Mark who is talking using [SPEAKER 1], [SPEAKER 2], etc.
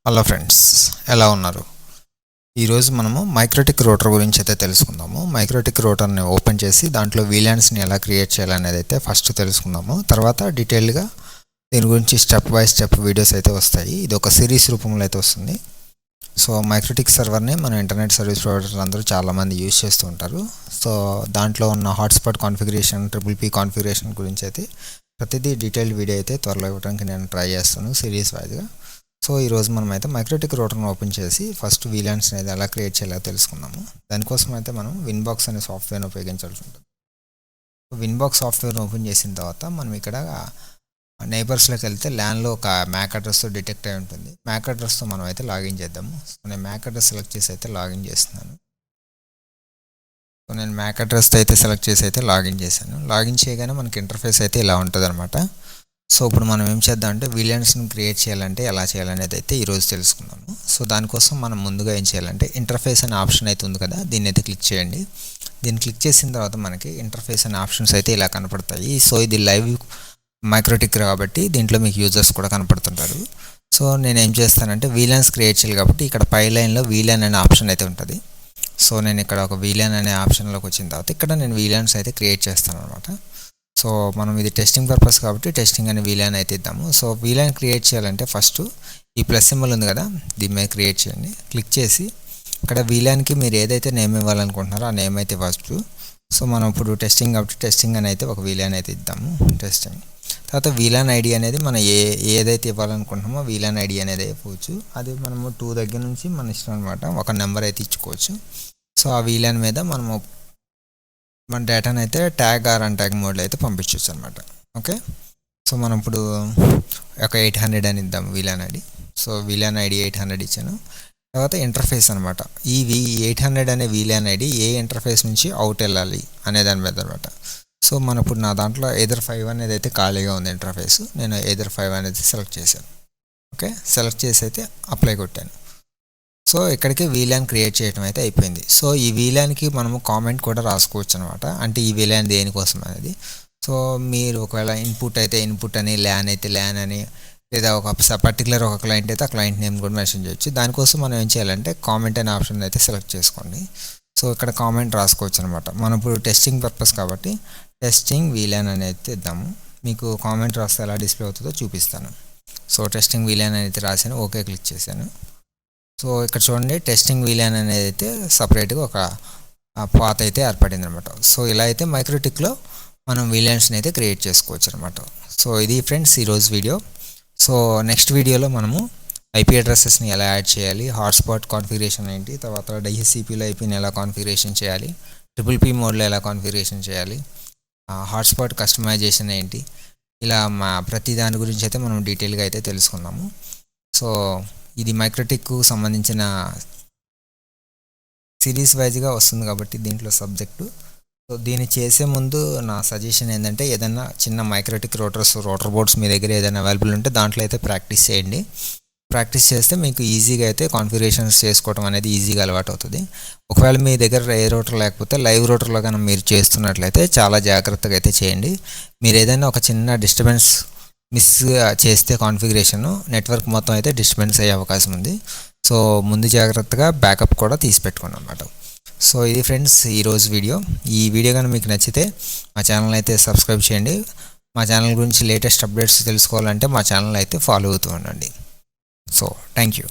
[SPEAKER 1] Hello friends, ఎలా ఉన్నారు? ఈరోజు మనము మైక్రోటిక్ రోటర్ గురించి అయితే తెలుసుకుందాము. మైక్రోటిక్ రోటర్ని ఓపెన్ చేసి దాంట్లో వీలాన్స్ని ఎలా క్రియేట్ చేయాలనేది అయితే ఫస్ట్ తెలుసుకుందాము. తర్వాత డీటెయిల్డ్గా దీని గురించి స్టెప్ బై స్టెప్ వీడియోస్ అయితే వస్తాయి. ఇది ఒక సిరీస్ రూపంలో అయితే వస్తుంది. సో మైక్రోటిక్ సర్వర్ని మన ఇంటర్నెట్ సర్వీస్ ప్రొవైడర్లు అందరూ చాలామంది యూజ్ చేస్తూ ఉంటారు. సో దాంట్లో ఉన్న hotspot configuration, triple P configuration గురించి అయితే ప్రతిదీ డీటెయిల్డ్ వీడియో అయితే త్వరలో ఇవ్వడానికి నేను ట్రై చేస్తాను సిరీస్ వైజ్గా. సో ఈరోజు మనం అయితే మైక్రోటిక్ రోటర్ని ఓపెన్ చేసి ఫస్ట్ వీలాన్స్ అనేది ఎలా క్రియేట్ చేయాలో తెలుసుకుందాము. దానికోసం అయితే మనం విన్బాక్స్ అనే సాఫ్ట్వేర్ని ఉపయోగించాల్సి ఉంటుంది. విన్బాక్స్ సాఫ్ట్వేర్ని ఓపెన్ చేసిన తర్వాత మనం ఇక్కడ నైబర్స్లోకి వెళ్తే ల్యాన్లో ఒక మ్యాక్ అడ్రస్తో డిటెక్ట్ అయి ఉంటుంది. మ్యాక్ అడ్రస్తో మనం అయితే లాగిన్ చేద్దాము. సో నేను మ్యాక్ అడ్రస్ సెలెక్ట్ చేసి అయితే లాగిన్ చేస్తున్నాను. సో నేను మ్యాక్ అడ్రస్తో అయితే సెలెక్ట్ చేసి అయితే లాగిన్ చేశాను. లాగిన్ చేయగానే మనకి ఇంటర్ఫేస్ అయితే ఇలా ఉంటుంది అనమాట. సో ఇప్పుడు మనం ఏం చేద్దాం అంటే వీలాన్స్ని క్రియేట్ చేయాలంటే ఎలా చేయాలనేది అయితే ఈరోజు తెలుసుకుందాము. సో దానికోసం మనం ముందుగా ఏం చేయాలంటే ఇంటర్ఫేస్ అనే ఆప్షన్ అయితే ఉంది కదా, దీన్ని అయితే క్లిక్ చేయండి. దీన్ని క్లిక్ చేసిన తర్వాత మనకి ఇంటర్ఫేస్ అనే ఆప్షన్స్ అయితే ఇలా కనపడతాయి. సో ఇది లైవ్ మైక్రోటిక్ కాబట్టి దీంట్లో మీకు యూజర్స్ కూడా కనపడుతుంటారు. సో నేను ఏం చేస్తానంటే వీలాన్స్ క్రియేట్ చేయాలి కాబట్టి ఇక్కడ పై లైన్లో వీలాన్ అనే ఆప్షన్ అయితే ఉంటుంది. సో నేను ఇక్కడ ఒక వీలాన్ అనే ఆప్షన్లోకి వచ్చిన తర్వాత ఇక్కడ నేను వీలాన్స్ అయితే క్రియేట్ చేస్తాను అనమాట. సో మనం ఇది టెస్టింగ్ పర్పస్ కాబట్టి టెస్టింగ్ అనే వీలాన్ అయితే ఇద్దాము. సో వీలాన్ క్రియేట్ చేయాలంటే ఫస్ట్ ఈ ప్లస్ సింబల్ ఉంది కదా, దీని మీద క్రియేట్ చేయండి. క్లిక్ చేసి ఇక్కడ వీలాన్కి మీరు ఏదైతే నేమ్ ఇవ్వాలనుకుంటున్నారో ఆ నేమ్ అయితే ఇవ్వచ్చు. సో మనం ఇప్పుడు టెస్టింగ్ కాబట్టి టెస్టింగ్ అని అయితే ఒక వీలాన్ అయితే ఇద్దాము. టెస్టింగ్ తర్వాత వీలాన్ ఐడి అనేది మనం ఏదైతే ఇవ్వాలనుకుంటున్నామో వీలాన్ ఐడి అనేది ఇవ్వచ్చు. అది మనము 2 దగ్గర నుంచి మన ఇష్టం అనమాట, ఒక నెంబర్ అయితే ఇచ్చుకోవచ్చు. సో ఆ వీలాన్ మీద మనము మన డేటాను అయితే ట్యాగ్ ఆర్ అన్ట్యాగ్ మోడ్లో అయితే పంపించవచ్చు అనమాట. ఓకే, సో మనం ఇప్పుడు ఒక 800 అని ఇద్దాం VLAN ID. So VLAN ID 800 ఇచ్చాను. తర్వాత ఇంటర్ఫేస్ అనమాట, ఈ 800 అనే వీలాన్ ఐడి ఏ ఇంటర్ఫేస్ నుంచి అవుట్ వెళ్ళాలి అనే దాని మీద అనమాట. సో మన ఇప్పుడు నా దాంట్లో ఎదర్ 5 అనేది అయితే ఖాళీగా ఉంది ఇంటర్ఫేస్. నేను ఎదర్ 5 అనేది సెలెక్ట్ చేశాను. ఓకే, సెలెక్ట్ చేసి అయితే అప్లై కొట్టాను. సో ఇక్కడికి వీలాన్ క్రియేట్ చేయడం అయితే అయిపోయింది. సో ఈ వీలాన్కి మనము కామెంట్ కూడా రాసుకోవచ్చు అనమాట, అంటే ఈ వీలాన్ దేనికోసం అనేది. సో మీరు ఒకవేళ ఇన్పుట్ అయితే ఇన్పుట్ అని, ల్యాన్ అయితే ల్యాన్ అని, లేదా ఒక పర్టికులర్ ఒక క్లయింట్ అయితే ఆ క్లయింట్ నేమ్ కూడా మెన్షన్ చేయొచ్చు. దానికోసం మనం ఏం చేయాలంటే కామెంట్ అనే ఆప్షన్ అయితే సెలెక్ట్ చేసుకోండి. సో ఇక్కడ కామెంట్ రాసుకోవచ్చు అనమాట. మనం ఇప్పుడు టెస్టింగ్ పర్పస్ కాబట్టి టెస్టింగ్ వీలాన్ అని అయితే ఇద్దాము. మీకు కామెంట్ రాస్తే ఎలా డిస్ప్లే అవుతుందో చూపిస్తాను. సో టెస్టింగ్ వీలాన్ అయితే రాశాను, ఓకే క్లిక్ చేశాను. సో ఇక్కడ చూడండి టెస్టింగ్ వీలాన్ అనేది అయితే సపరేట్గా ఒక పాత్ అయితే ఏర్పడింది అనమాట. సో ఇలా అయితే మైక్రోటిక్లో మనం వీలాన్స్ని అయితే క్రియేట్ చేసుకోవచ్చు అనమాట. సో ఇది ఫ్రెండ్స్ ఈరోజు వీడియో. సో నెక్స్ట్ వీడియోలో మనము ఐపీ అడ్రసెస్ని ఎలా యాడ్ చేయాలి, హాట్స్పాట్ కాన్ఫిగరేషన్ ఏంటి, తర్వాత డిహెచ్సిపిలో ఐపీని ఎలా కాన్ఫిగరేషన్ చేయాలి, ట్రిపుల్ పీ మోడ్లో ఎలా కాన్ఫిగరేషన్ చేయాలి, హాట్స్పాట్ కస్టమైజేషన్ ఏంటి, ఇలా ప్రతి దాని గురించి అయితే మనం డీటెయిల్గా అయితే తెలుసుకుందాము. సో ఇది మైక్రోటిక్కు సంబంధించిన సిరీస్ వైజ్గా వస్తుంది కాబట్టి దీంట్లో సబ్జెక్టు. సో దీన్ని చేసే ముందు నా సజెషన్ ఏంటంటే ఏదైనా చిన్న మైక్రోటిక్ రోటర్ బోర్డ్స్ మీ దగ్గర ఏదైనా అవైలబుల్ ఉంటే దాంట్లో అయితే ప్రాక్టీస్ చేయండి. ప్రాక్టీస్ చేస్తే మీకు ఈజీగా అయితే కాన్ఫిగరేషన్స్ చేసుకోవడం అనేది ఈజీగా అలవాటు అవుతుంది. ఒకవేళ మీ దగ్గర ఏ రోటర్ లేకపోతే లైవ్ రోటర్లో కానీ మీరు చేస్తున్నట్లయితే చాలా జాగ్రత్తగా అయితే చేయండి. మీరు ఏదైనా ఒక చిన్న డిస్టర్బెన్స్ మిస్ చేస్తే కాన్ఫిగరేషన్ నెట్వర్క్ మొత్తం అయితే డిస్టర్బెన్స్ అయ్యే అవకాశం ఉంది. సో ముందు జాగ్రత్తగా బ్యాకప్ కూడా తీసి పెట్టుకోండి అన్నమాట. సో ఇది ఫ్రెండ్స్ ఈరోజు వీడియో. ఈ వీడియో కానీ మీకు నచ్చితే మా ఛానల్ అయితే సబ్స్క్రైబ్ చేయండి. మా ఛానల్ గురించి లేటెస్ట్ అప్డేట్స్ తెలుసుకోవాలంటే మా ఛానల్ అయితే ఫాలో అవుతూ ఉండండి. So thank you.